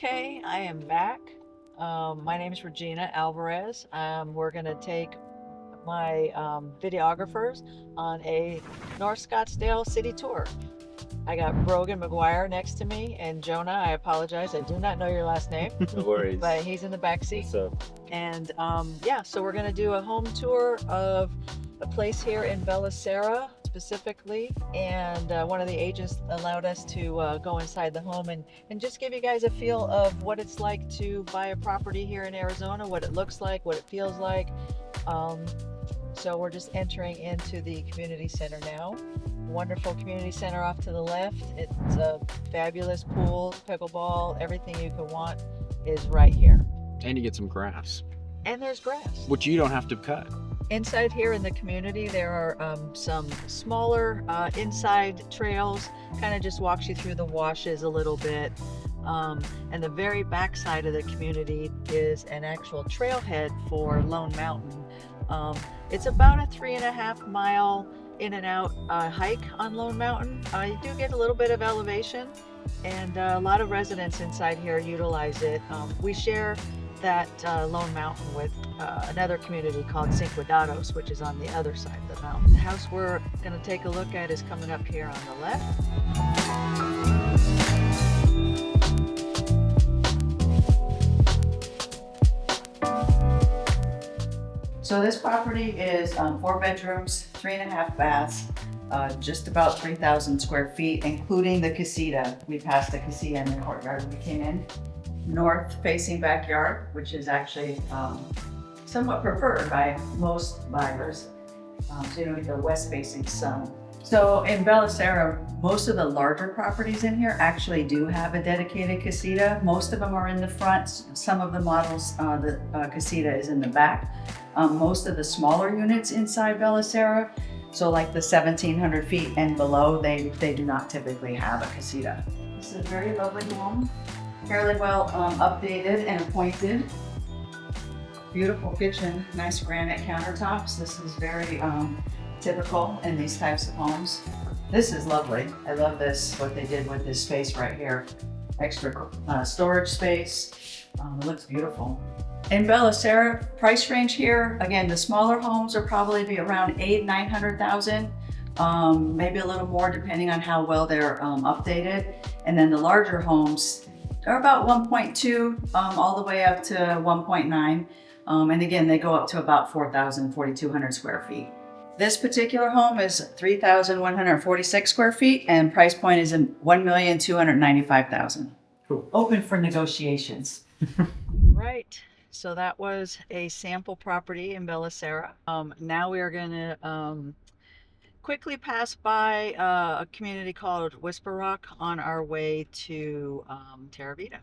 Okay, I am back. My name is Regina Alvarez. We're going to take my videographers on a North Scottsdale city tour. I got Brogan McGuire next to me, and Jonah, I apologize, I do not know your last name, No worries. but he's in the back seat. What's up? And yeah, so we're going to do a home tour of a place here in Sara specifically, and one of the agents allowed us to go inside the home and just give you guys a feel of what it's like to buy a property here in Arizona, what it looks like, what it feels like. So we're just entering into the community center now. Wonderful community center off to the left. It's a fabulous pool, pickleball, everything you could want is right here. And you get some grass, And there's grass. which you don't have to cut. Inside here in the community, there are some smaller inside trails, kind of just walks you through the washes a little bit. And the very back side of the community is an actual trailhead for Lone Mountain. It's about a 3.5 mile in and out hike on Lone Mountain. You do get a little bit of elevation, and a lot of residents inside here utilize it. We share that Lone Mountain with another community called Cinque Dados, which is on the other side of the mountain. The house we're going to take a look at is coming up here on the left. So this property is 4 bedrooms, 3.5 baths, just about 3,000 square feet, including the casita. We passed the casita in the courtyard when we came in. North facing backyard, which is actually somewhat preferred by most buyers. So you don't get the west facing sun. So in Sara, most of the larger properties in here actually do have a dedicated casita. Most of them are in the front. Some of the models, the casita is in the back. Most of the smaller units inside Sara, so like the 1,700 feet and below, they do not typically have a casita. This is a very lovely home, fairly well updated and appointed. Beautiful kitchen, nice granite countertops. This is very typical in these types of homes. This is lovely. I love this, what they did with this space right here. Extra storage space. It looks beautiful. In Sara, price range here, again, the smaller homes will probably be around $800,000-900,000, maybe a little more depending on how well they're updated. And then the larger homes are about 1.2 all the way up to 1.9. And again, they go up to about 4,200 square feet. This particular home is 3,146 square feet, and price point is $1,295,000. Cool. Open for negotiations. Right. So that was a sample property in Sara. Now we are going to quickly pass by a community called Whisper Rock on our way to Terra Vita,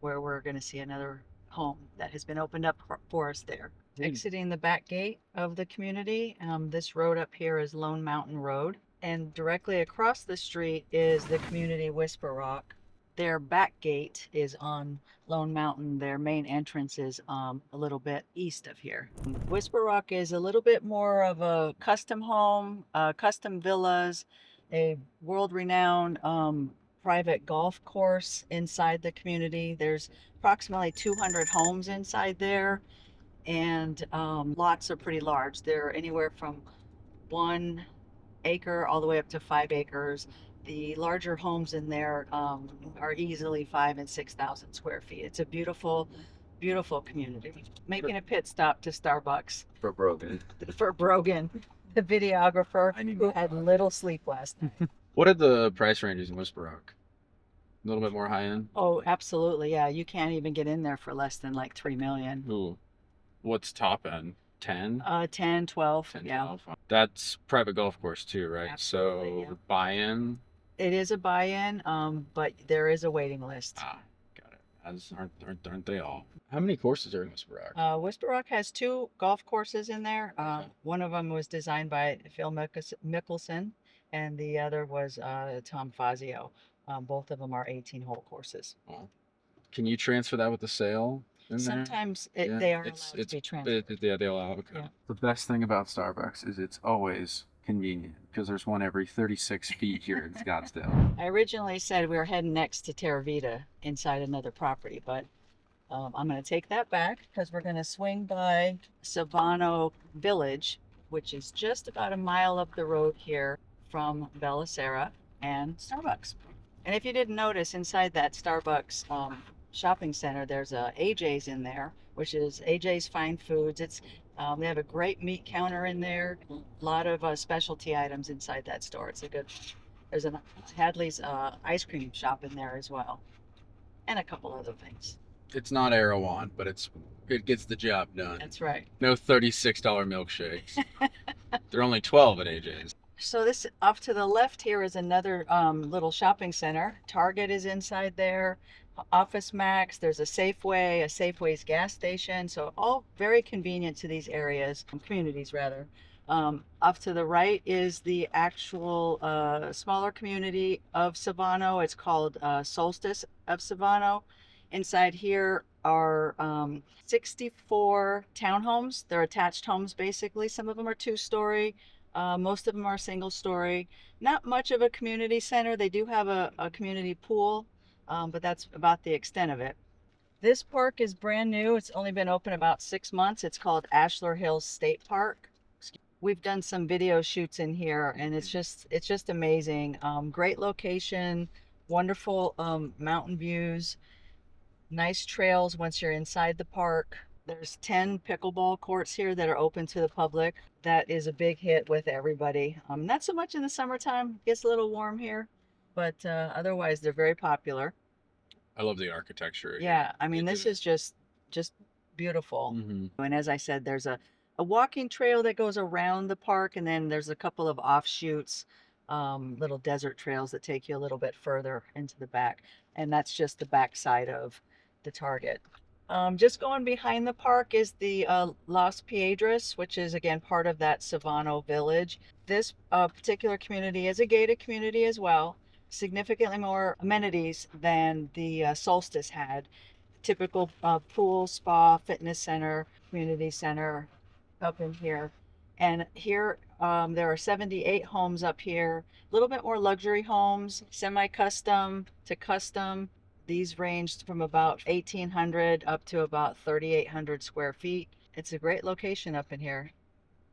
where we're going to see another home that has been opened up for us there. Exiting the back gate of the community, this road up here is Lone Mountain Road, and directly across the street is the community Whisper Rock. Their back gate is on Lone Mountain. Their main entrance is a little bit east of here. Whisper Rock is a little bit more of a custom home, custom villas, a world-renowned private golf course inside the community. There's approximately 200 homes inside there, and lots are pretty large. They're anywhere from 1 acre all the way up to 5 acres. The larger homes in there are easily 5,000 and 6,000 square feet. It's a beautiful, beautiful community. Making a pit stop to Starbucks For Brogan. for Brogan, the videographer who had little sleep last night. What are the price ranges in Whisper Rock? A little bit more high end? Oh, absolutely. Yeah, you can't even get in there for less than like 3 million. Ooh. What's top end? 10? 10, 12. 10, Yeah. 12. That's private golf course too, right? Absolutely, So yeah. buy-in? It is a buy-in, but there is a waiting list. Ah, got it. As aren't they all? How many courses are in Whisper Rock? Whisper Rock has 2 golf courses in there. Okay. One of them was designed by Phil Mickelson, and the other was Tom Fazio. Both of them are 18-hole courses. Well, can you transfer that with the sale in there? Sometimes Yeah, they are allowed to be transferred. Yeah, they allow. Okay. Yeah. The best thing about Starbucks is it's always convenient because there's one every 36 feet here in Scottsdale. I originally said we were heading next to Terra Vita inside another property, but I'm going to take that back because we're going to swing by Sabino Village, which is just about a mile up the road here from Bella Sara and Starbucks. And if you didn't notice, inside that Starbucks shopping center, there's a AJ's in there, which is AJ's Fine Foods. They have a great meat counter in there, a lot of specialty items inside that store. It's a good. There's a Hadley's ice cream shop in there as well, and a couple other things. It's not Erewhon, but it gets the job done. That's right. No $36 milkshakes. They're only 12 at AJ's. So this off to the left here is another little shopping center. Target is inside there. Office Max. There's a Safeway's gas station. So all very convenient to these areas, communities rather. Off to the right is the actual smaller community of Sabino. It's called Solstice of Sabino. Inside here are 64 townhomes. They're attached homes basically. Some of them are two-story. Most of them are single story. Not much of a community center. They do have a community pool, but that's about the extent of it. This park is brand new. It's only been open about 6 months. It's called Ashlar Hills State Park. We've done some video shoots in here, and it's just amazing. Great location, wonderful mountain views, nice trails once you're inside the park. There's 10 pickleball courts here that are open to the public. That is a big hit with everybody. Not so much in the summertime. It gets a little warm here, but otherwise they're very popular. I love the architecture. Yeah, I mean, this is just beautiful. And as I said, there's a walking trail that goes around the park, and then there's a couple of offshoots, little desert trails that take you a little bit further into the back. And that's just the back side of the Target. Just going behind the park is the Las Piedras, which is again part of that Sabino Village. This particular community is a gated community as well. Significantly more amenities than the Solstice had. Typical pool, spa, fitness center, community center up in here. And here there are 78 homes up here, a little bit more luxury homes, semi-custom to custom. These ranged from about 1,800 up to about 3,800 square feet. It's a great location up in here.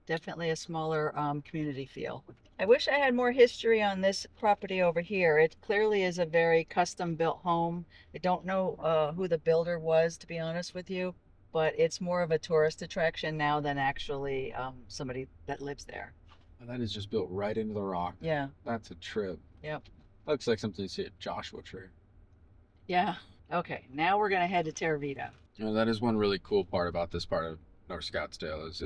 Definitely a smaller community feel. I wish I had more history on this property over here. It clearly is a very custom built home. I don't know who the builder was, to be honest with you, but it's more of a tourist attraction now than actually somebody that lives there. That is just built right into the rock. Yeah. That's a trip. Yep. Looks like something you see at Joshua Tree. Yeah. Okay, now we're gonna head to Terra Vita. That is one really cool part about this part of North Scottsdale is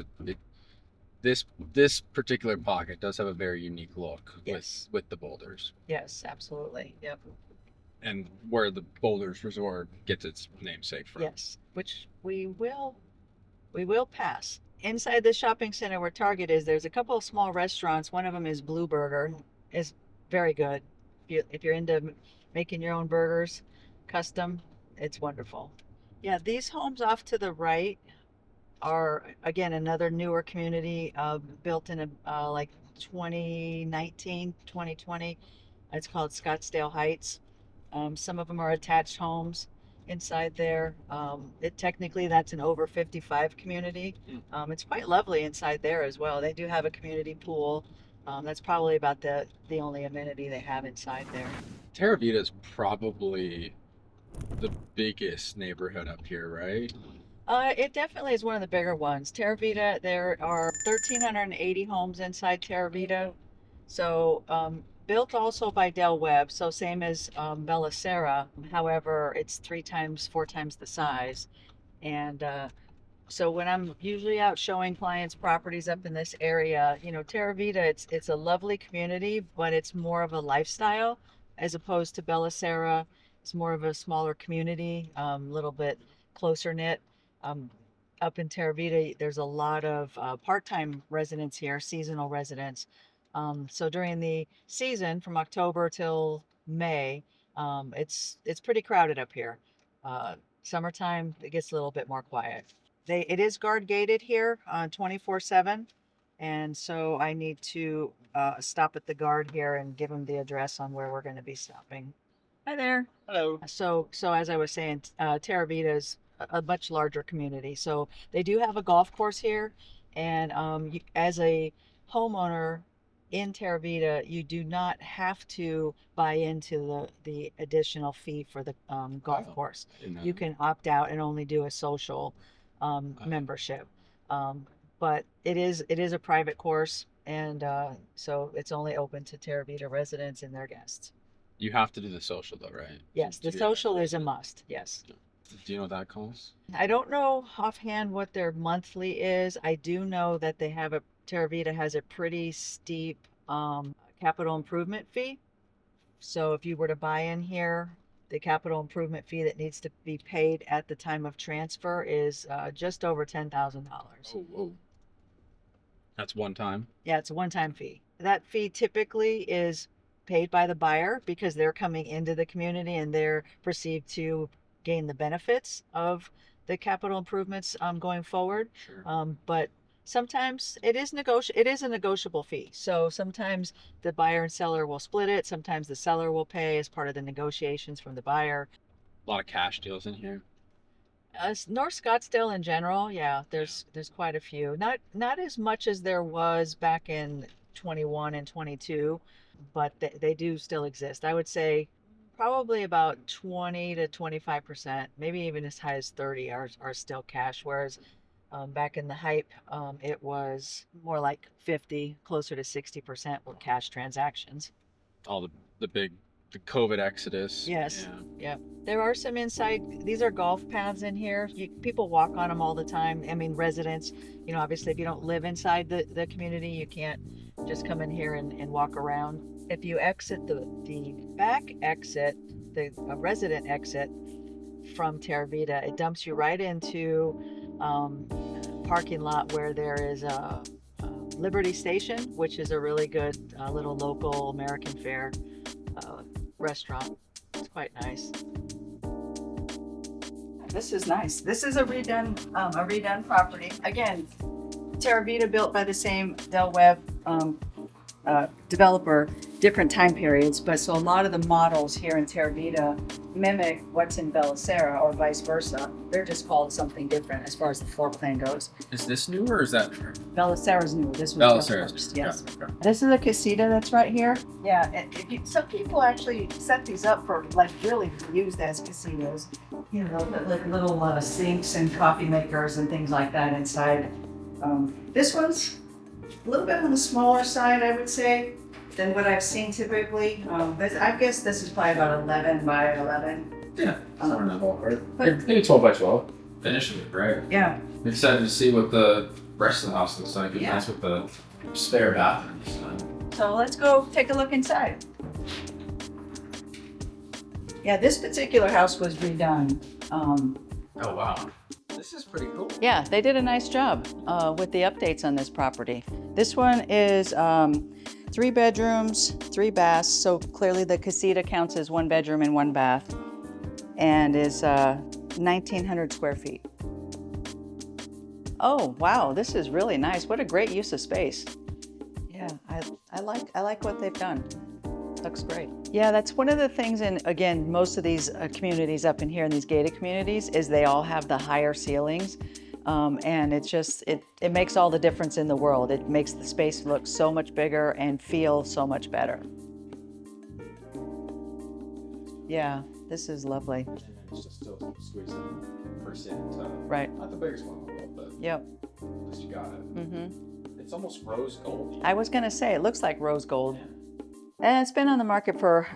this particular pocket does have a very unique look. Yes. With the boulders. Yes, absolutely. Yep. And where the Boulders Resort gets its namesake from. Yes, which we will pass. Inside the shopping center where Target is, there's a couple of small restaurants. One of them is Blue Burger. Is very good. If you're into making your own burgers, custom, it's wonderful. Yeah, these homes off to the right are again another newer community built in like 2019, 2020. It's called Scottsdale Heights. Some of them are attached homes inside there. Technically that's an over 55 community. It's quite lovely inside there as well. They do have a community pool. That's probably about the only amenity they have inside there. Terra Vita is probably the biggest neighborhood up here, right? It definitely is one of the bigger ones. Terra Vita, there are 1,380 homes inside Terra Vita. So built also by Del Webb, so same as Bella Sara. However, it's 3 times, 4 times the size. And so when I'm usually out showing clients properties up in this area, Terra Vita, it's a lovely community, but it's more of a lifestyle as opposed to Bella Sara. It's more of a smaller community, a little bit closer knit. Up in Terra Vita, there's a lot of part-time residents here, seasonal residents. So during the season, from October till May, it's pretty crowded up here. Summertime, it gets a little bit more quiet. It is guard gated here 24/7, And so I need to stop at the guard here and give him the address on where we're going to be stopping. Hi there. Hello. So as I was saying, Terra Vita is a much larger community. So they do have a golf course here, and as a homeowner in Terra Vita, you do not have to buy into the additional fee for the golf course. You can opt out and only do a social membership. But it is a private course, and so it's only open to Terra Vita residents and their guests. You have to do the social though, right? Yes, the social is a must. Yes. Do you know what that costs? I don't know offhand what their monthly is. I do know that they have Terra Vita has a pretty steep capital improvement fee. So if you were to buy in here, the capital improvement fee that needs to be paid at the time of transfer is just over $10,000. Oh, whoa. That's one time. Yeah, it's a one-time fee. That fee typically is paid by the buyer because they're coming into the community and they're perceived to gain the benefits of the capital improvements going forward. Sure. But sometimes it is a negotiable fee. So sometimes the buyer and seller will split it. Sometimes the seller will pay as part of the negotiations from the buyer. A lot of cash deals in here. North Scottsdale in general, yeah, there's quite a few. Not as much as there was back in 21 and 22, but they do still exist. I would say probably about 20 to 25%, maybe even as high as 30 are still cash, whereas back in the hype, it was more like 50, closer to 60% were cash transactions. All the COVID exodus. Yes. Yeah. Yeah. There are some inside, these are golf paths in here. People walk on them all the time. I mean, residents, obviously if you don't live inside the community, you can't just come in here and walk around. If you exit the back exit, the resident exit from Terra Vita, it dumps you right into parking lot where there is a Liberty Station, which is a really good little local American fare restaurant. It's quite nice. This is nice. This is a redone property. Again, Terra Vita built by the same Del Webb developer, different time periods, but so a lot of the models here in Terra Vita mimic what's in Bella Sara or vice versa. They're just called something different as far as the floor plan goes. Is this new or is that? Bella Sara's new. This was Bella built Sara's first. new. Yes. Yeah, okay. This is a casita that's right here. Yeah, and some people actually set these up for like really used as casitas. Like little sinks and coffee makers and things like that inside. This one's a little bit on the smaller side, I would say, than what I've seen typically. I guess this is probably about 11 by 11. Yeah, somewhere in that ballpark. But- Maybe 12 by 12. Finish it, right? Yeah. I'm excited to see what the rest of the house looks like. Yeah. That's with the spare bathrooms. So let's go take a look inside. Yeah, this particular house was redone. Oh, wow. This is pretty cool. Yeah, they did a nice job with the updates on this property. This one is 3 bedrooms, 3 baths. So clearly the casita counts as 1 bedroom and 1 bath, and is 1,900 square feet. Oh, wow, this is really nice. What a great use of space. Yeah, I like what they've done. Looks great. Yeah, that's one of the things, and again, most of these communities up in here in these gated communities is they all have the higher ceilings. And it's just, it makes all the difference in the world. It makes the space look so much bigger and feel so much better. Yeah, this is lovely. And then it's just still squeezing percent. Right. Not the biggest one in the world, but Yep. at least you got it. Mm-hmm. It's almost rose gold. I was gonna say, it looks like rose gold. Yeah. And it's been on the market for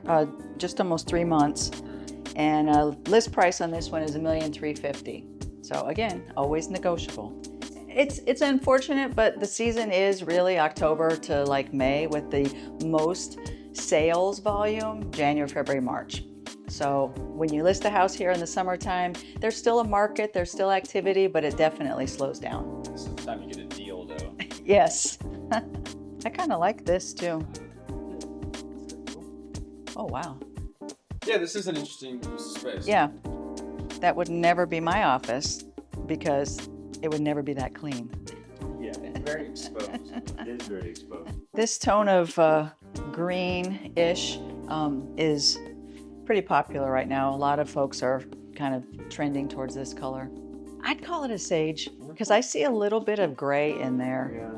just almost 3 months. And list price on this one is $1,350,000. So again, always negotiable. It's unfortunate, but the season is really October to like May with the most sales volume, January, February, March. So when you list a house here in the summertime, there's still a market, there's still activity, but it definitely slows down. This is the time you get a deal, though. Yes. I kind of like this too. Oh, wow. Yeah, this is an interesting use of space. Yeah. That would never be my office because it would never be that clean. Yeah. very exposed. It is very exposed. This tone of green-ish is pretty popular right now. A lot of folks are kind of trending towards this color. I'd call it a sage because I see a little bit of gray in there. Yeah.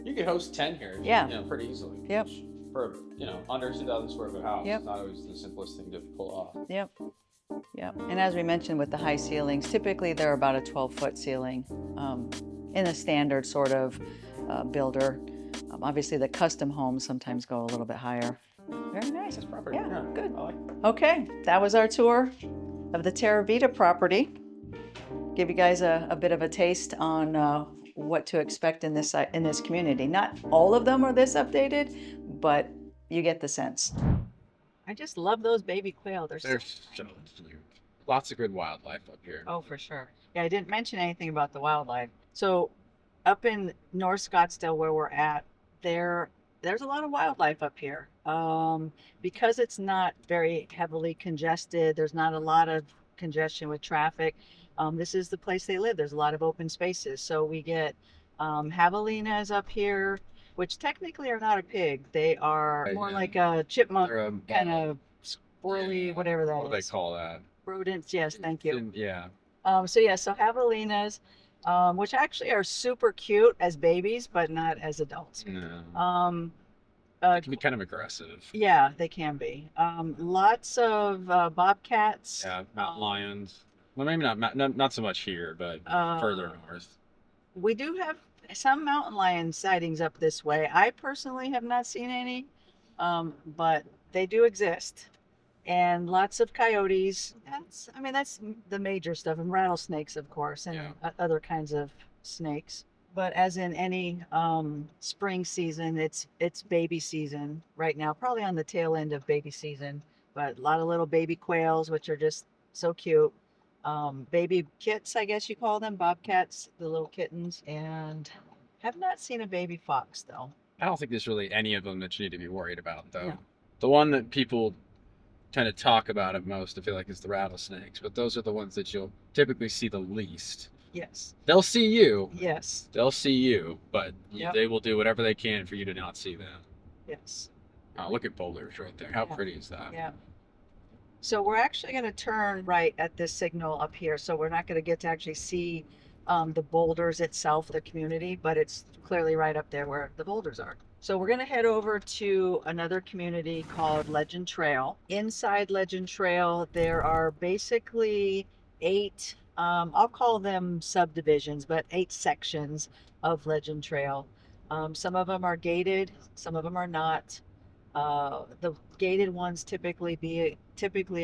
You could host 10 here, Yeah. pretty easily. Yep. Which, for under 2,000 square foot house, Yep. it's not always the simplest thing to pull off. Yep. Yep. And as we mentioned with the high ceilings, typically they're about a 12-foot ceiling in a standard sort of builder. Obviously, the custom homes sometimes go a little bit higher. Very nice. Nice property. Yeah, good. I like it. Okay, that was our tour of the Terra Vita property. Give you guys a bit of a taste on what to expect in this community. Not all of them are this updated, but you get the sense. I just love those baby quail. They're so cute. Lots of good wildlife up here. Oh, for sure. Yeah, I didn't mention anything about the wildlife. So up in North Scottsdale where we're at, there's a lot of wildlife up here. Because it's not very heavily congested, there's not a lot of congestion with traffic. This is the place they live. There's a lot of open spaces. So we get javelinas up here, which technically are not a pig. They are Right, more yeah. like a chipmunk, They're a kind of squirrely, whatever that What do they is. call that? Rodents, yes, thank you. Yeah. So javelinas, which actually are super cute as babies, but not as adults. No. It can be kind of aggressive. Yeah, they can be. Lots of bobcats. Yeah, mountain lions. Well, maybe not so much here, but further north. We do have some mountain lion sightings up this way. I personally have not seen any, but they do exist. And lots of coyotes. That's the major stuff, and rattlesnakes, of course, and other kinds of snakes. But as in any spring season, it's baby season right now, probably on the tail end of baby season. But a lot of little baby quails, which are just so cute. Baby kits, I guess you call them, bobcats, the little kittens, and have not seen a baby fox though. I don't think there's really any of them that you need to be worried about, though. No. The one that people tend to talk about it most, I feel like, is the rattlesnakes, but those are the ones that you'll typically see the least. Yes. They'll see you. Yes. They'll see you, but Yep. they will do whatever they can for you to not see them. Yes. Oh, look at boulders right there. How Yeah. pretty is that? Yeah. So we're actually going to turn right at this signal up here. So we're not going to get to actually see the boulders itself, the community, but it's clearly right up there where the boulders are. So we're going to head over to another community called Legend Trail. Inside Legend Trail, there are basically 8, I'll call them subdivisions, but 8 sections of Legend Trail. Some of them are gated, some of them are not. The gated ones typically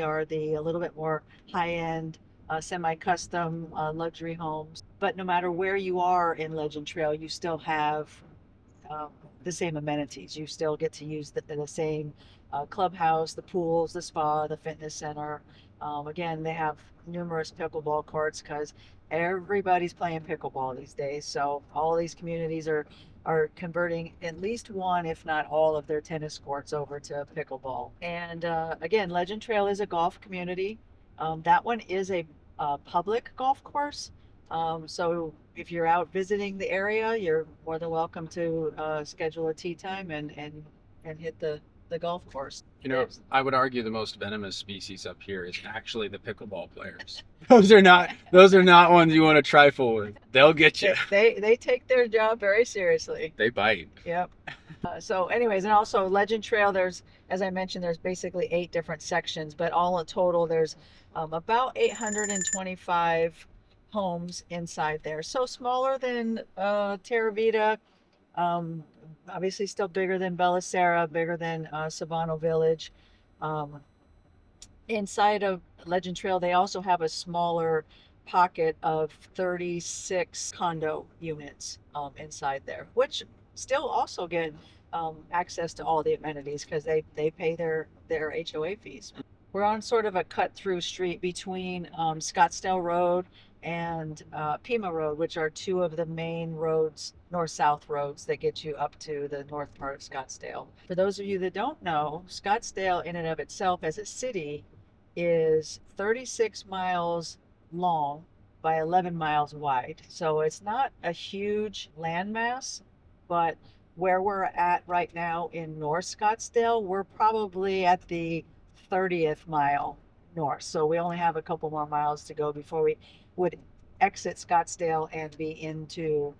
are the a little bit more high-end, semi-custom luxury homes. But no matter where you are in Legend Trail, you still have the same amenities. You still get to use the same clubhouse, the pools, the spa, the fitness center. Again, they have numerous pickleball courts because everybody's playing pickleball these days. So all these communities are converting at least one, if not all, of their tennis courts over to pickleball. And again, Legend Trail is a golf community. That one is a public golf course. So if you're out visiting the area, you're more than welcome to schedule a tee time and hit the golf course. I would argue the most venomous species up here is actually the pickleball players. Those are not ones you want to trifle with. They'll get you. They take their job very seriously. They bite. Yep. So anyways, and also Legend Trail, as I mentioned, there's basically 8 different sections, but all in total, there's about 825 homes inside there. So smaller than Terra Vita, obviously still bigger than Bella Sara, bigger than Sabino Village. Inside of Legend Trail, they also have a smaller pocket of 36 condo units inside there, which still also get access to all the amenities because they pay their HOA fees. We're on sort of a cut-through street between Scottsdale Road and Pima Road, which are 2 of the main roads, north-south roads that get you up to the north part of Scottsdale. For those of you that don't know, Scottsdale in and of itself as a city is 36 miles long, by 11 miles wide. So it's not a huge landmass, but where we're at right now in North Scottsdale, we're probably at the 30th mile north. So we only have a couple more miles to go before we would exit Scottsdale and be into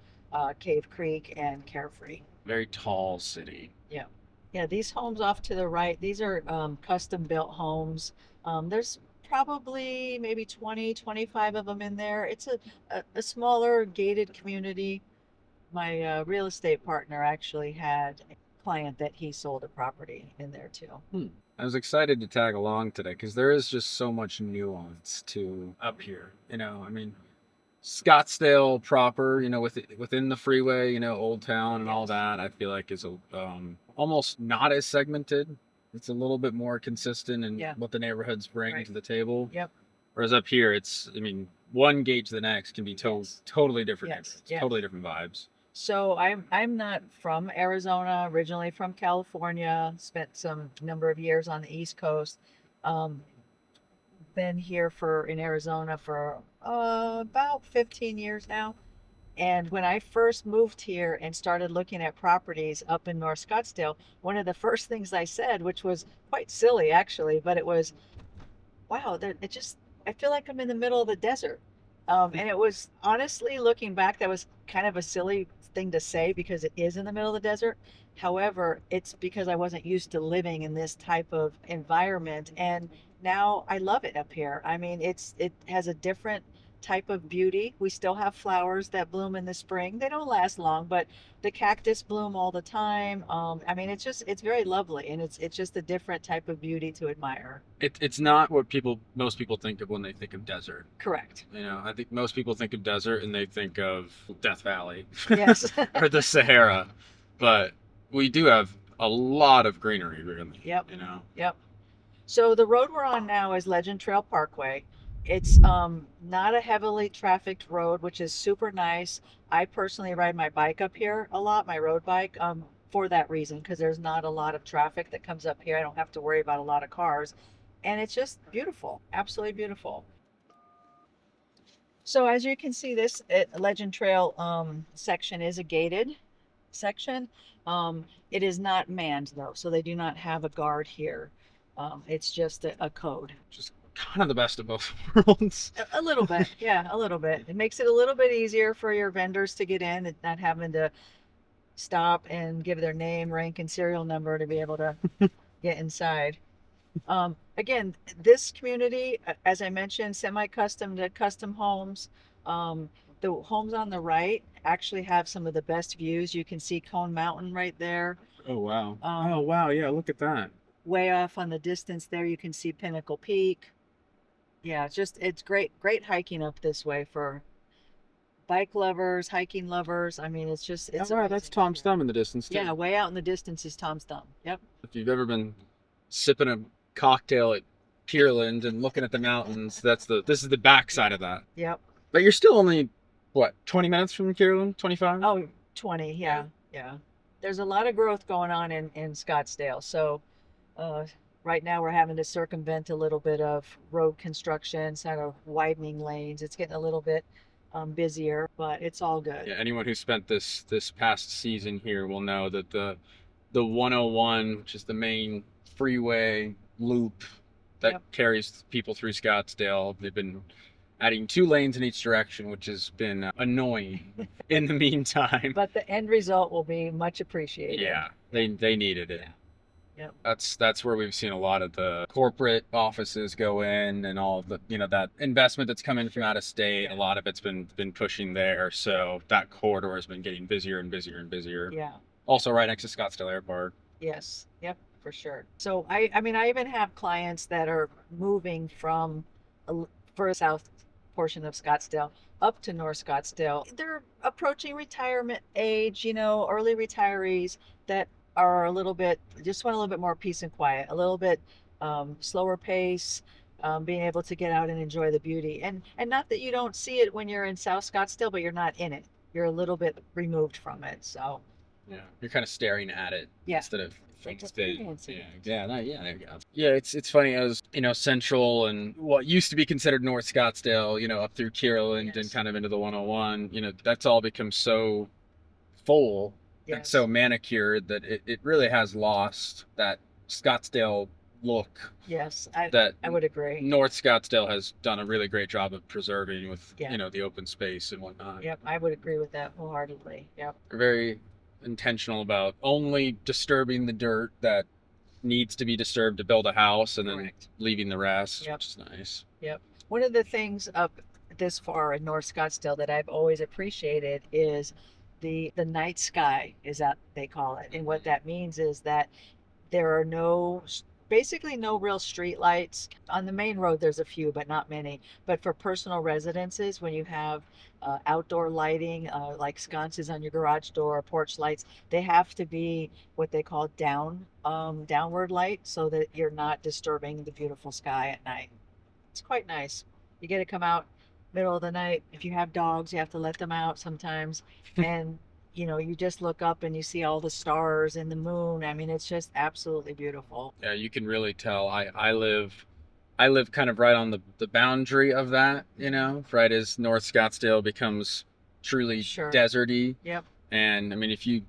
Cave Creek and Carefree. Very tall city. Yeah. Yeah, these homes off to the right, these are custom built homes. There's probably maybe 20, 25 of them in there. It's a smaller gated community. My real estate partner actually had a client that he sold a property in there too. I was excited to tag along today because there is just so much nuance to up here. I mean, Scottsdale proper, within the freeway, Old Town and all Yes. that, I feel like is almost not as segmented. It's a little bit more consistent in Yeah. what the neighborhoods bring Right. to the table. Yep. Whereas up here, I mean, one gate to the next can be Yes. totally different Yes. neighborhoods, Yes. totally different vibes. So I'm not from Arizona, originally from California, spent some number of years on the East Coast. Um, been here in Arizona for about 15 years now. And when I first moved here and started looking at properties up in North Scottsdale, one of the first things I said, which was quite silly actually, but it was, wow, I feel like I'm in the middle of the desert. And it was honestly looking back, that was kind of a silly thing to say because it is in the middle of the desert. However, it's because I wasn't used to living in this type of environment. And now I love it up here. I mean, it has a different type of beauty. We still have flowers that bloom in the spring. They don't last long, but the cactus bloom all the time. I mean, it's very lovely, and it's just a different type of beauty to admire. It's not what most people think of when they think of desert. Correct. I think most people think of desert and they think of Death Valley Yes. or the Sahara, but we do have a lot of greenery, really. Yep. Yep. So the road we're on now is Legend Trail Parkway. It's not a heavily trafficked road, which is super nice. I personally ride my bike up here a lot, my road bike, for that reason, because there's not a lot of traffic that comes up here. I don't have to worry about a lot of cars. And it's just beautiful, absolutely beautiful. So as you can see, this Legend Trail section is a gated section. It is not manned though, so they do not have a guard here. It's just a code. Just kind of the best of both worlds. A little bit, yeah, a little bit. It makes it a little bit easier for your vendors to get in and not having to stop and give their name, rank, and serial number to be able to get inside. Again, this community, as I mentioned, semi-custom to custom homes. The homes on the right actually have some of the best views. You can see Cone Mountain right there. Oh wow. Oh wow, yeah, look at that. Way off on the distance there, you can see Pinnacle Peak. Yeah, it's great hiking up this way for bike lovers, hiking lovers. I mean, it's Wow, amazing. that's Tom's Thumb in the distance too. Yeah, way out in the distance is Tom's Thumb. Yep. If you've ever been sipping a cocktail at Pierland and looking at the mountains, this is the backside of that. Yep. But you're still only 20 minutes from Pierland? 25? Oh, 20. Yeah. There's a lot of growth going on in Scottsdale. So right now we're having to circumvent a little bit of road construction, sort of widening lanes. It's getting a little bit busier, but it's all good. Yeah, anyone who spent this past season here will know that the 101, which is the main freeway loop that carries people through Scottsdale, they've been adding 2 lanes in each direction, which has been annoying in the meantime. But the end result will be much appreciated. Yeah, they needed it. Yeah. Yep. That's where we've seen a lot of the corporate offices go in, and all of the that investment that's come in from out of state. Yeah. A lot of it's been pushing there, so that corridor has been getting busier and busier and busier. Yeah. Also, right next to Scottsdale Airport. Yes. Yep. For sure. So I mean, I even have clients that are moving from for a south portion of Scottsdale up to North Scottsdale. They're approaching retirement age, early retarees that are just want a little bit more peace and quiet, a little bit slower pace, being able to get out and enjoy the beauty. And not that you don't see it when you're in South Scottsdale, but you're not in it. You're a little bit removed from it. So yeah, you're kind of staring at it instead of Experience it. There you go. Yeah, it's funny. I was, Central and what used to be considered North Scottsdale, up through Kierland and Yes. kind of into the 101. That's all become so full and Yes. so manicured that it really has lost that Scottsdale look Yes, that I would agree. North Scottsdale has done a really great job of preserving with, Yeah. the open space and whatnot. Yep, I would agree with that wholeheartedly. Yep. They're very intentional about only disturbing the dirt that needs to be disturbed to build a house and then Correct. leaving the rest, Yep. which is nice. Yep. One of the things up this far in North Scottsdale that I've always appreciated is the night sky, is that they call it. And what that means is that there are basically no real street lights. On the main road, there's a few, but not many. But for personal residences, when you have outdoor lighting, like sconces on your garage door, porch lights, they have to be what they call downward light so that you're not disturbing the beautiful sky at night. It's quite nice. You get to come out middle of the night. If you have dogs, you have to let them out sometimes. And you just look up and you see all the stars and the moon. I mean, it's just absolutely beautiful. Yeah, you can really tell. I live kind of right on the boundary of that, right as North Scottsdale becomes truly Sure. deserty. Yep. And I mean, if you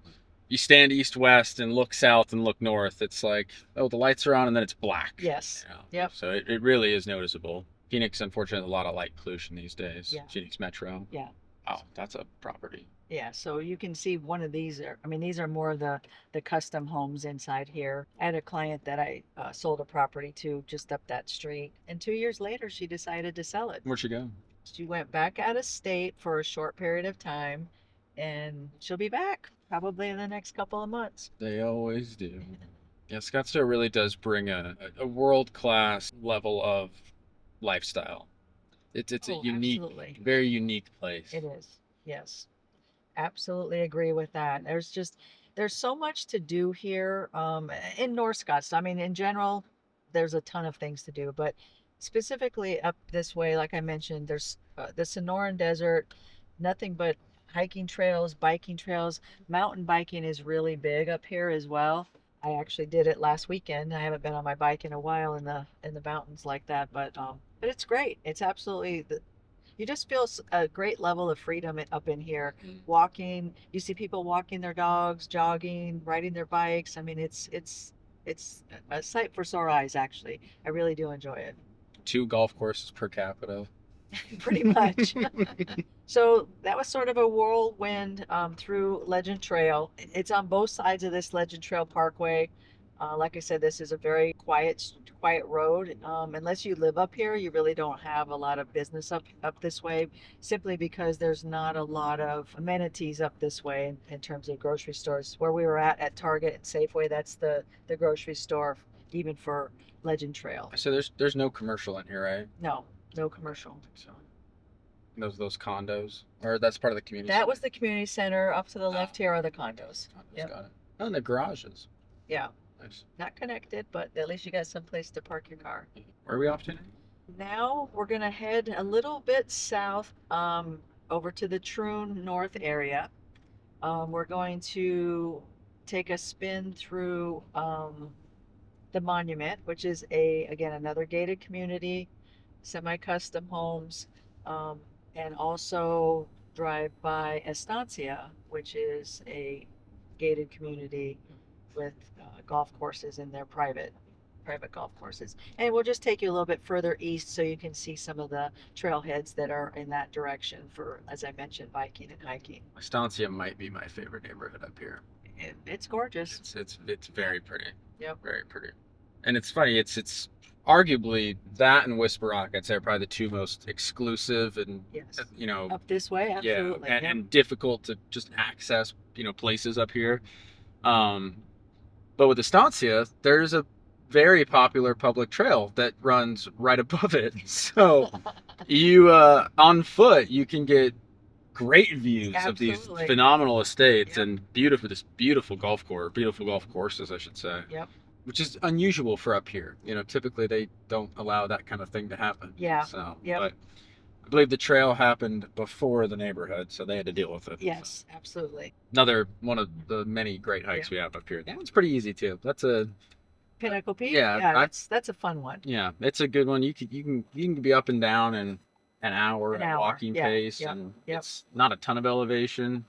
stand east west and look south and look north, it's like, oh, the lights are on and then it's black. Yes. Yep. So it really is noticeable. Phoenix, unfortunately, a lot of light pollution these days. Yeah. Phoenix Metro. Yeah. Oh, that's a property. Yeah, so you can see one of these these are more the custom homes inside here. I had a client that I sold a property to just up that street, and 2 years later she decided to sell it. Where'd she go? She went back out of state for a short period of time, and she'll be back probably in the next couple of months. They always do. Yeah, Scottsdale really does bring a world-class level of lifestyle. It's a unique, Absolutely. very unique place. It is. Yes. Absolutely agree with that. There's so much to do here in North Scottsdale. I mean, in general, there's a ton of things to do, but specifically up this way, like I mentioned, there's the Sonoran Desert, nothing but hiking trails, biking trails. Mountain biking is really big up here as well. I actually did it last weekend. I haven't been on my bike in a while in the mountains like that, but it's great. It's absolutely you just feel a great level of freedom up in here. Walking, you see people walking their dogs, jogging, riding their bikes. I mean, it's a sight for sore eyes, actually. I really do enjoy it. 2 golf courses per capita. Pretty much. So that was sort of a whirlwind through Legend Trail. It's on both sides of this Legend Trail Parkway. Like I said, this is a very quiet road. Unless you live up here, you really don't have a lot of business up this way, simply because there's not a lot of amenities up this way in terms of grocery stores. Where we were at Target and Safeway, that's the grocery store, even for Legend Trail. So there's no commercial in here, right? No commercial. So those condos, or that's part of the community. That was the community center. Up to the left here are the condos. Condos, Yep. got it. Oh, and the garages. Yeah, Nice. not connected, but at least you got some place to park your car. Where are we off to now? Now we're gonna head a little bit south, over to the Troon North area. We're going to take a spin through the Monument, which is again another gated community, semi-custom homes, and also drive by Estancia, which is a gated community with golf courses in their private golf courses. And we'll just take you a little bit further east so you can see some of the trailheads that are in that direction for, as I mentioned, biking and hiking. Estancia might be my favorite neighborhood up here. It's gorgeous. It's very pretty. Yep. Very pretty. And it's funny, it's arguably that and Whisper Rock, I'd say, are probably the 2 most exclusive and Yes. Up this way, absolutely. yeah, and difficult to just access, places up here. But with Estancia, there's a very popular public trail that runs right above it. So you on foot, you can get great views of these Absolutely. phenomenal estates Yep. and beautiful golf courses, I should say. Yep. Which is unusual for up here. Typically they don't allow that kind of thing to happen. Yeah. So, Yep. but I believe the trail happened before the neighborhood, so they had to deal with it. Yes, absolutely. Another one of the many great hikes we have up here. That one's pretty easy too. That's a Pinnacle Peak. yeah, Yeah, I, that's a fun one. yeah, it's a good one. You can be up and down in an hour An at hour. walking Yeah, pace, yep, and yep. it's not a ton of elevation.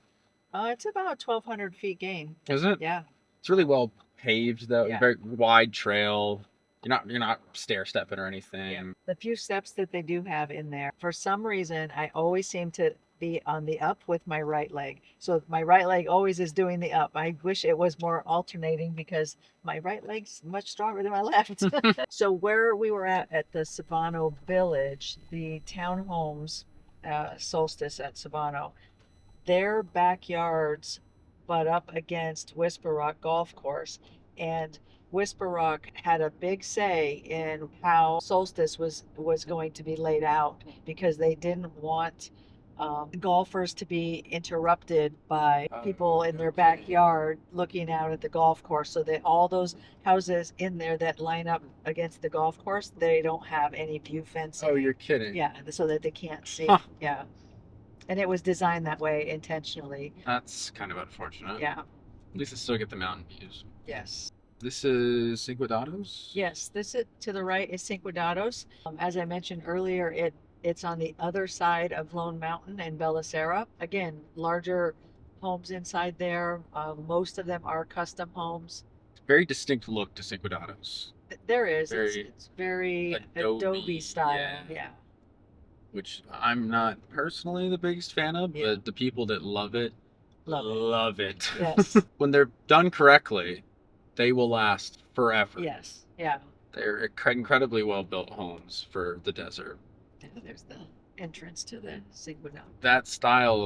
It's about 1,200 feet gain. Is it? Yeah. It's really well paved though. Yeah. Very wide trail. You're not stair stepping or anything. Yeah. The few steps that they do have in there, for some reason, I always seem to be on the up with my right leg. So my right leg always is doing the up. I wish it was more alternating because my right leg's much stronger than my left. So where we were at the Sabino Village, the townhomes, Solstice at Sabino, their backyards butt up against Whisper Rock Golf Course, and Whisper Rock had a big say in how Solstice was going to be laid out because they didn't want golfers to be interrupted by people in their backyard looking out at the golf course. So that all those houses in there that line up against the golf course, they don't have any view fencing. Oh, you're kidding. Yeah, so that they can't see. Huh. Yeah. And it was designed that way intentionally. That's kind of unfortunate. Yeah. At least I still get the mountain views. Yes. This is Cinco Dados? Yes. This is, to the right is Cinco Dados. As I mentioned earlier, it's on the other side of Lone Mountain and Bella Sara. Again, larger homes inside there. Most of them are custom homes. Very distinct look to Cinco Dados. There is. Very It's very Adobe, Adobe style. yeah. Yeah. Which I'm not personally the biggest fan of, Yeah. but the people that love it Love it. Yes. When they're done correctly, they will last forever. Yes. Yeah. They're incredibly well built homes for the desert. There's the entrance to the Cinco Dados. That style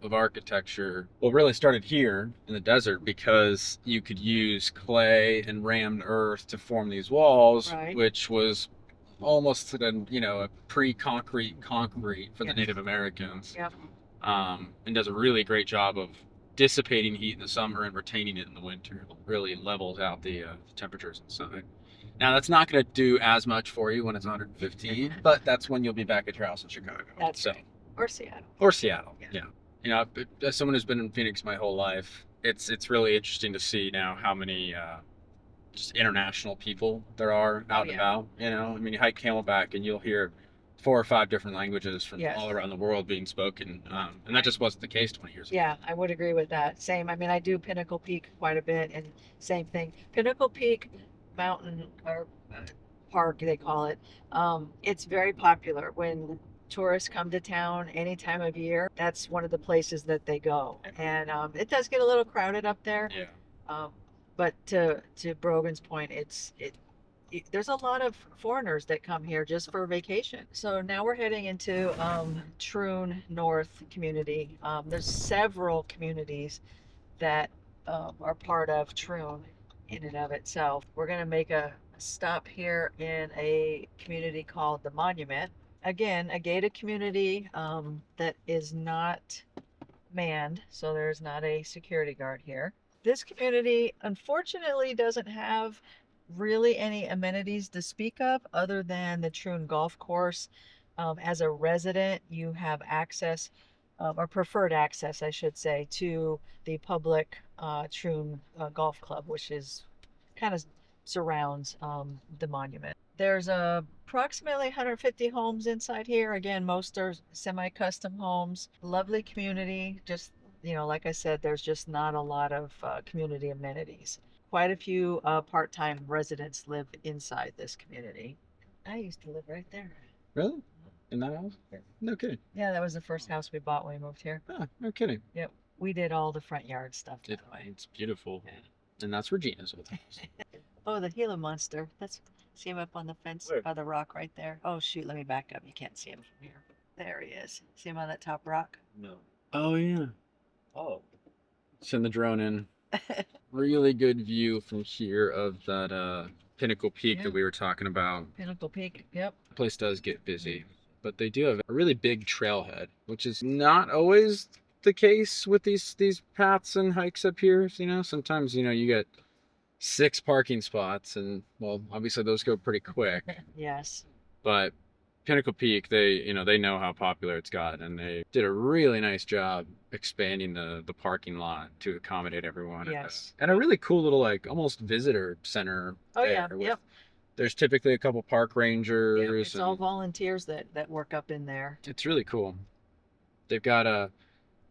of architecture really started here in the desert because you could use clay and rammed earth to form these walls, Right. which was almost a pre-concrete concrete for the Yes. Native Americans. Yep. And does a really great job of dissipating heat in the summer and retaining it in the winter. It really levels out the temperatures inside. Now that's not going to do as much for you when it's 115, but that's when you'll be back at your house in Chicago. That's so right. Or Seattle. or Seattle. Yeah. Yeah. As someone who's been in Phoenix my whole life, it's really interesting to see now how many just international people there are out and yeah. about. I mean, you hike Camelback and you'll hear 4 or 5 different languages from Yes. all around the world being spoken, and that just wasn't the case 20 years ago. Yeah, I would agree with that. Same. I mean, I do Pinnacle Peak quite a bit, and same thing. Pinnacle Peak Mountain or Park, they call it. It's very popular when tourists come to town any time of year. That's one of the places that they go, and it does get a little crowded up there. Yeah. But to Brogan's point, there's a lot of foreigners that come here just for vacation. So now we're heading into Troon North community. There's several communities that are part of Troon in and of itself. We're going to make a stop here in a community called the Monument. Again, a gated community that is not manned, so there's not a security guard here. This community unfortunately doesn't have really any amenities to speak of other than the Troon Golf Course. As a resident, you have access, or preferred access, I should say, to the public Troon Golf Club, which is kind of surrounds the monument. There's approximately 150 homes inside here. Again, most are semi-custom homes. Lovely community. Just, like I said, there's just not a lot of community amenities. Quite a few part-time residents live inside this community. I used to live right there. Really? In that house? Yeah. No kidding. Yeah, that was the first house we bought when we moved here. Ah, no kidding. Yep. We did all the front yard stuff. It's beautiful. Yeah. And that's Regina's old house. Oh, the Gila monster. See him up on the fence Where? by the rock right there. Oh, shoot. Let me back up. You can't see him from here. There he is. See him on that top rock? No. Oh, yeah. Oh. Send the drone in. Really good view from here of that Pinnacle Peak Yeah. that we were talking about. Pinnacle Peak. Yep. The place does get busy, but they do have a really big trailhead, which is not always the case with these paths and hikes up here. Sometimes you get 6 parking spots, and well, obviously those go pretty quick. Yes. But Pinnacle Peak, they know how popular it's gotten, and they did a really nice job expanding the parking lot to accommodate everyone. Yes. And a really cool little like almost visitor center Oh there. yeah, with- yep. There's typically a couple park Yep. rangers. It's all And volunteers that work up in there. it's really cool. They've got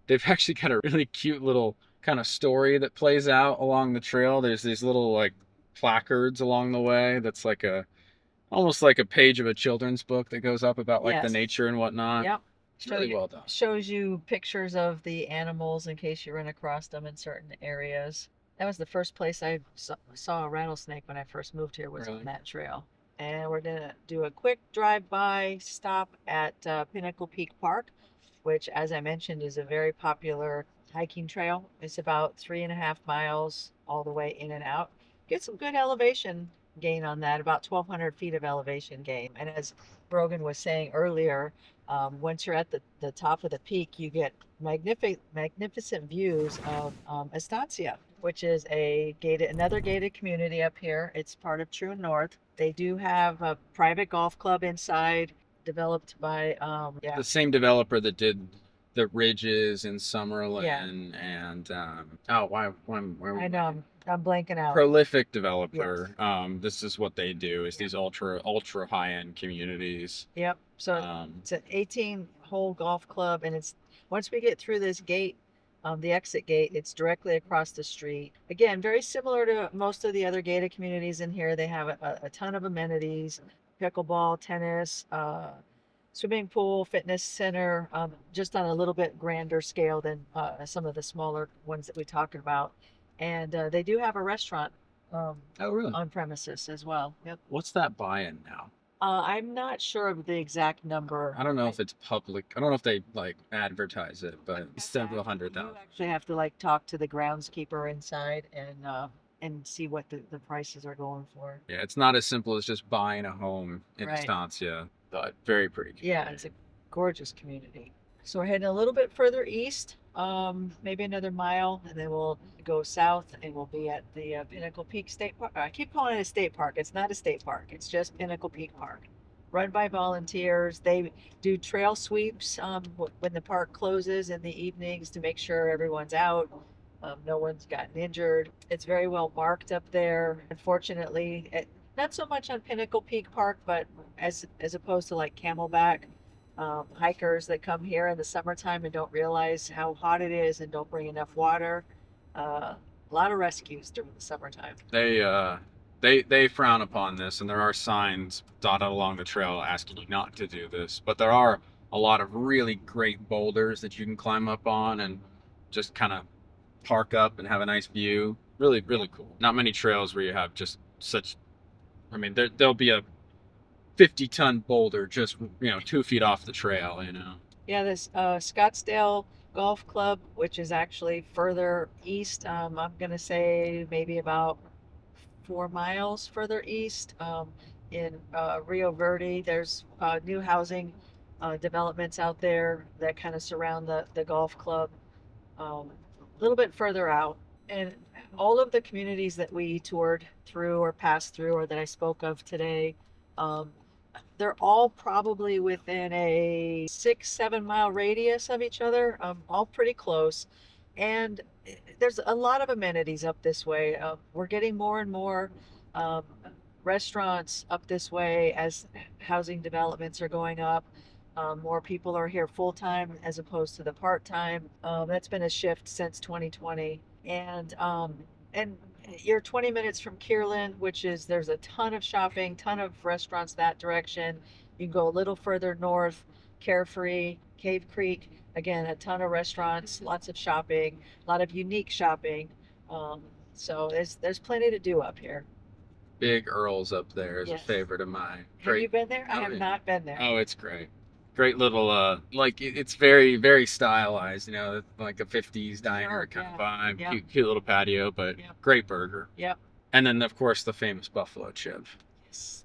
they've actually got a really cute little kind of story that plays out along the trail. There's these little like placards along the way that's like almost like a page of a children's book that goes up about like the Yes. nature and whatnot. Yep. It's really Show- well done. Shows you pictures of the animals in case you run across them in certain areas. That was the first place I saw a rattlesnake when I first moved here, was Really? on that trail. And we're gonna do a quick drive-by stop at Pinnacle Peak Park, which, as I mentioned, is a very popular hiking trail. It's about 3.5 miles all the way in and out. Get some good elevation gain on that, about 1,200 feet of elevation gain. And as Brogan was saying earlier, once you're at the top of the peak, you get magnificent views of Estancia, which is another gated community up here. It's part of Troon North. They do have a private golf club inside, developed by The same developer that did the Ridges in Summerlin and where I know I'm blanking out. prolific developer. This is what they do is these ultra high end communities. Yep. So it's an 18-hole golf club, and it's once we get through this gate, the exit gate, it's directly across the street. Again, very similar to most of the other gated communities in here. They have a ton of amenities: pickleball, tennis, swimming pool, fitness center, just on a little bit grander scale than some of the smaller ones that we talked about. And they do have a restaurant Oh, really? on premises as well. Yep. What's that buy-in now? I'm not sure of the exact number. I don't know if it's public. I don't know if they like advertise it, but it's several hundred You thousand. actually have to like talk to the groundskeeper inside and see what the prices are going for. Yeah, it's not as simple as just buying a home in Right. Estancia, but very pretty. Yeah, it's a gorgeous community. So we're heading a little bit further east, maybe another mile, and then we'll go south and we'll be at the Pinnacle Peak State Park. I keep calling it a state park. It's not a state park. It's just Pinnacle Peak Park. Run by volunteers. They do trail sweeps when the park closes in the evenings to make sure everyone's out. No one's gotten injured. It's very well marked up there. Unfortunately, not so much on Pinnacle Peak Park, but as opposed to like Camelback, hikers that come here in the summertime and don't realize how hot it is and don't bring enough water. A lot of rescues during the summertime. They frown upon this, and there are signs dotted along the trail asking you not to do this. But there are a lot of really great boulders that you can climb up on and just kind of park up and have a nice view. Really, really cool. Not many trails where you have just such. I mean, there'll be a 50-ton boulder just 2 feet off the trail. Yeah, this Scottsdale Golf Club, which is actually further east. I'm gonna say maybe about 4 miles further east. In Rio Verde, there's new housing developments out there that kind of surround the golf club. A little bit further out, and all of the communities that we toured through or passed through or that I spoke of today, they're all probably within a 6-7 mile radius of each other, all pretty close. And there's a lot of amenities up this way. We're getting more and more restaurants up this way as housing developments are going up. More people are here full time as opposed to the part time. That's been a shift since 2020. And you're 20 minutes from Kierland, there's a ton of shopping, ton of restaurants that direction. You can go a little further north, Carefree, Cave Creek. Again, a ton of restaurants, lots of shopping, a lot of unique shopping. So there's plenty to do up here. Big Earl's up there is Yes. a favorite of mine. Have you been there? I Oh, have yeah. not been there. Oh, it's great. Great little it's very, very stylized, like a 50s diner Sure, kind of yeah, vibe. yeah. Cute little patio, but Yep. great burger. Yep. And then of course the famous buffalo chip. Yes.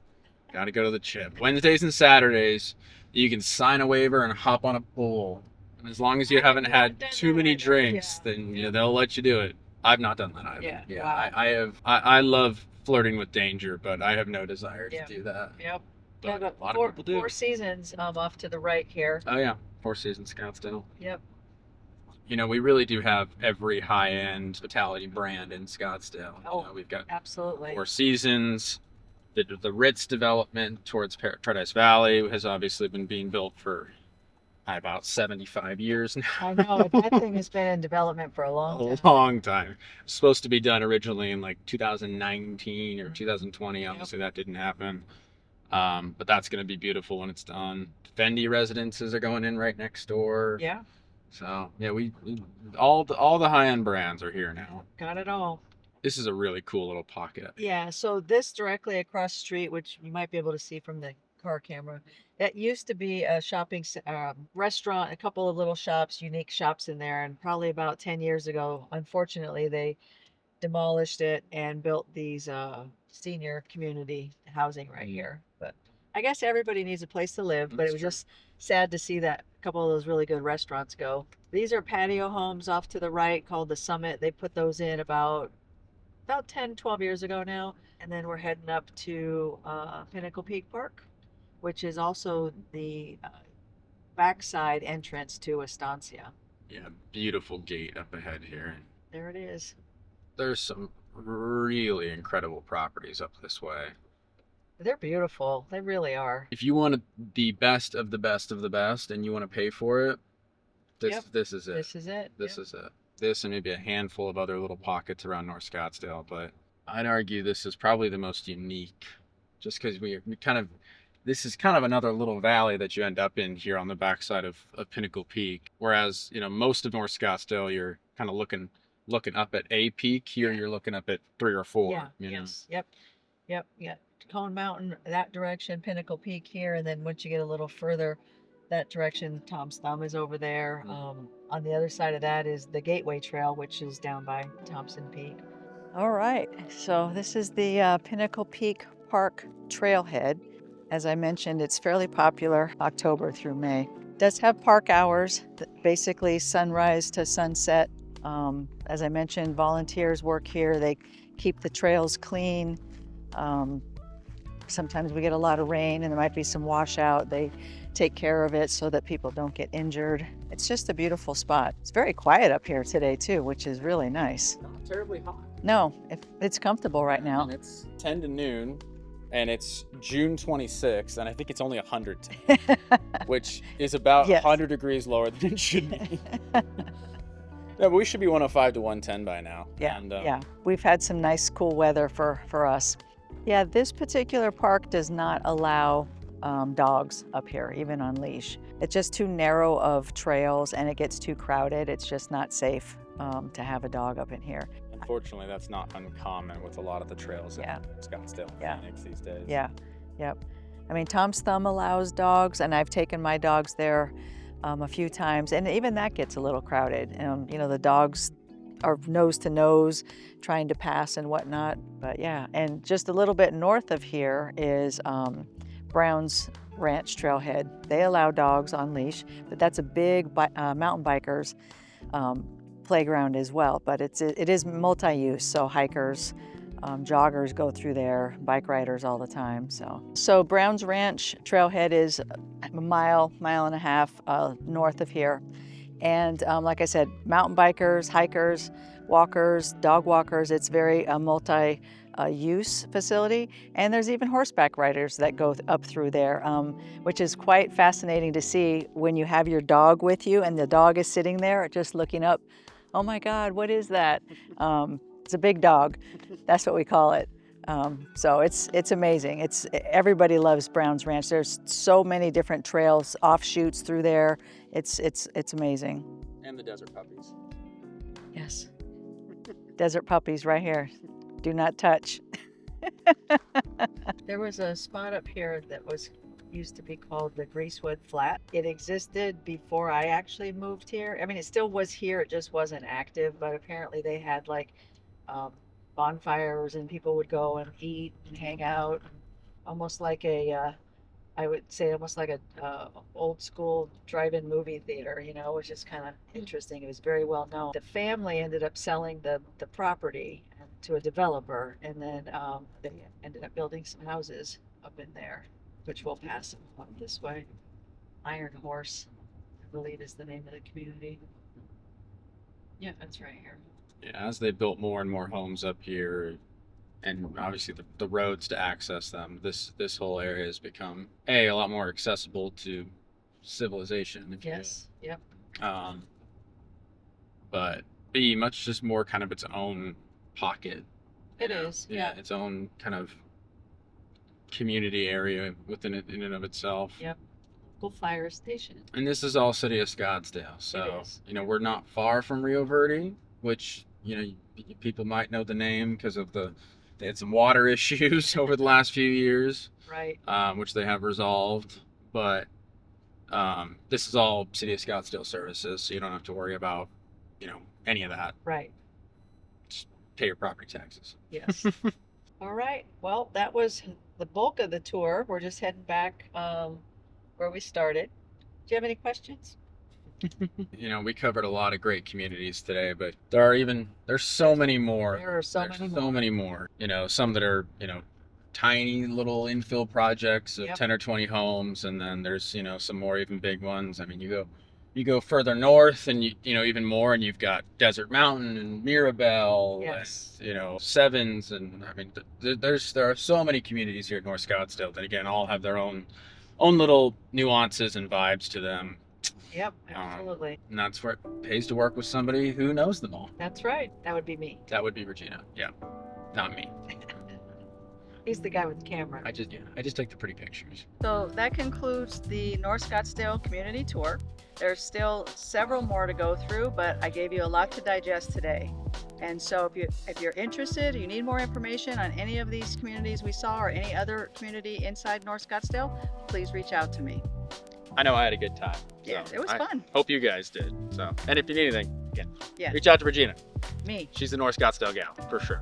Gotta go to the chip. Wednesdays and Saturdays, you can sign a waiver and hop on a bull. And as long as you I have haven't not had done too that many either. drinks, Yeah. then they'll let you do it. I've not done that either. Yeah, wow. I love flirting with danger, but I have no desire Yeah. to do that. Yep. Yeah, but but a lot Four, of people do. Four Seasons off to the right here. Oh yeah, Four Seasons Scottsdale. Yep. You know, we really do have every high-end hospitality brand in Scottsdale. Oh, You know, we've got absolutely. Four Seasons. The Ritz development towards Paradise Valley has obviously been being built for about 75 years now. I know that thing has been in development for a long A time. long time. Supposed to be done originally in like 2019 or 2020. Yep. Obviously, that didn't happen. But that's going to be beautiful when it's done. Fendi residences are going in right next door. Yeah, So yeah, we all the high end brands are here now. got it all. This is a really cool little pocket. Yeah, so this directly across the street, which you might be able to see from the car camera, that used to be a restaurant, a couple of little shops, unique shops in there. And probably about 10 years ago, unfortunately, they demolished it and built these senior community housing right here. But I guess everybody needs a place to live, but That's it was true. just sad to see that a couple of those really good restaurants go. These are patio homes off to the right called the Summit. They put those in about 10, 12 years ago now. And then we're heading up to Pinnacle Peak Park, which is also the backside entrance to Estancia. Yeah, beautiful gate up ahead here. There it is. There's some really incredible properties up this way. They're beautiful. They really are. If you want the best of the best of the best and you want to pay for it, Yep. this is it. This is it. This Yep. is it. This and maybe a handful of other little pockets around North Scottsdale, but I'd argue this is probably the most unique, just because we kind of, this is kind of another little valley that you end up in here on the backside of Pinnacle Peak. Whereas, you know, most of North Scottsdale, you're kind of looking up at a peak. Here, you're looking up at 3 or 4. Yeah. You know? Yes. Yep. Yep. Yeah. Cone Mountain that direction, Pinnacle Peak here, and then once you get a little further that direction, Tom's Thumb is over there. On the other side of that is the Gateway Trail, which is down by Thompson Peak. All right, so this is the Pinnacle Peak Park trailhead. As I mentioned, it's fairly popular October through May. It does have park hours, basically sunrise to sunset. As I mentioned, volunteers work here. They keep the trails clean. Sometimes we get a lot of rain and there might be some washout. They take care of it so that people don't get injured. It's just a beautiful spot. It's very quiet up here today too, which is really nice. Not terribly hot. No, it's comfortable right now. And it's 10 to noon, and it's June 26th, and I think it's only 100, which is about Yes. 100 degrees lower than it should be. Yeah, but we should be 105 to 110 by now. Yeah, And, yeah. We've had some nice cool weather for us. Yeah, this particular park does not allow dogs up here, even on leash. It's just too narrow of trails and it gets too crowded. It's just not safe to have a dog up in here. Unfortunately, that's not uncommon with a lot of the trails Yeah. in Scottsdale and Yeah. Phoenix these days. Yeah, yep. I mean, Tom's Thumb allows dogs, and I've taken my dogs there a few times, and even that gets a little crowded. You know, the dogs are nose to nose trying to pass and whatnot. But yeah, and just a little bit north of here is Brown's Ranch Trailhead. They allow dogs on leash, but that's a big mountain bikers playground as well. But it is multi-use, so hikers, joggers go through there, bike riders all the time. So Brown's Ranch Trailhead is a mile and a half north of here. And like I said, mountain bikers, hikers, walkers, dog walkers, it's very multi-use facility. And there's even horseback riders that go up through there, which is quite fascinating to see when you have your dog with you and the dog is sitting there just looking up. Oh my God, what is that? It's a big dog. That's what we call it. So it's amazing. Everybody loves Brown's Ranch. There's so many different trails, offshoots through there. It's amazing. And the desert puppies. Yes. Desert puppies right here. Do not touch. There was a spot up here that used to be called the Greasewood Flat. It existed before I actually moved here. I mean, it still was here. It just wasn't active, but apparently they had like bonfires and people would go and eat and hang out, almost like I would say almost like a old school drive-in movie theater, you know, which is kind of interesting. It was very well known. The family ended up selling the property to a developer, and then they ended up building some houses up in there. which we'll pass up this way. Iron Horse, I believe, is the name of the community. Yeah, that's right here. Yeah, as they built more and more homes up here, and obviously the roads to access them, this whole area has become a lot more accessible to civilization, if Yes. Yep. you will. But B, much just more kind of its own pocket. It is. Yeah. Its own kind of community area within it in and of itself. Yep. Local fire station. And this is all city of Scottsdale, so is. we're not far from Rio Verde, which people might know the name because of they had some water issues over the last few years, Right. which they have resolved. But this is all city of Scottsdale services, so you don't have to worry about any of that. Right. Just pay your property taxes. Yes. All right. Well, that was the bulk of the tour. We're just heading back where we started. Do you have any questions? We covered a lot of great communities today, but there's so many more. There are so many more. Some that are, tiny little infill projects of Yep. 10 or 20 homes, and then there's, some more even big ones. I mean, you go further north and even more, and you've got Desert Mountain and Mirabelle, Yes. and, Sevens, and I mean there are so many communities here at North Scottsdale that again all have their own little nuances and vibes to them. Yep, absolutely. And that's where it pays to work with somebody who knows them all. That's right. That would be me. That would be Regina. Yeah. Not me. He's the guy with the camera. I just take the pretty pictures. So that concludes the North Scottsdale community tour. There's still several more to go through, but I gave you a lot to digest today. And so if you're interested, you need more information on any of these communities we saw or any other community inside North Scottsdale, please reach out to me. I know I had a good time. Yeah, so it was I fun. Hope you guys did. So, and if you need anything, again, Yeah. reach out to Regina. Me. She's the North Scottsdale gal for sure.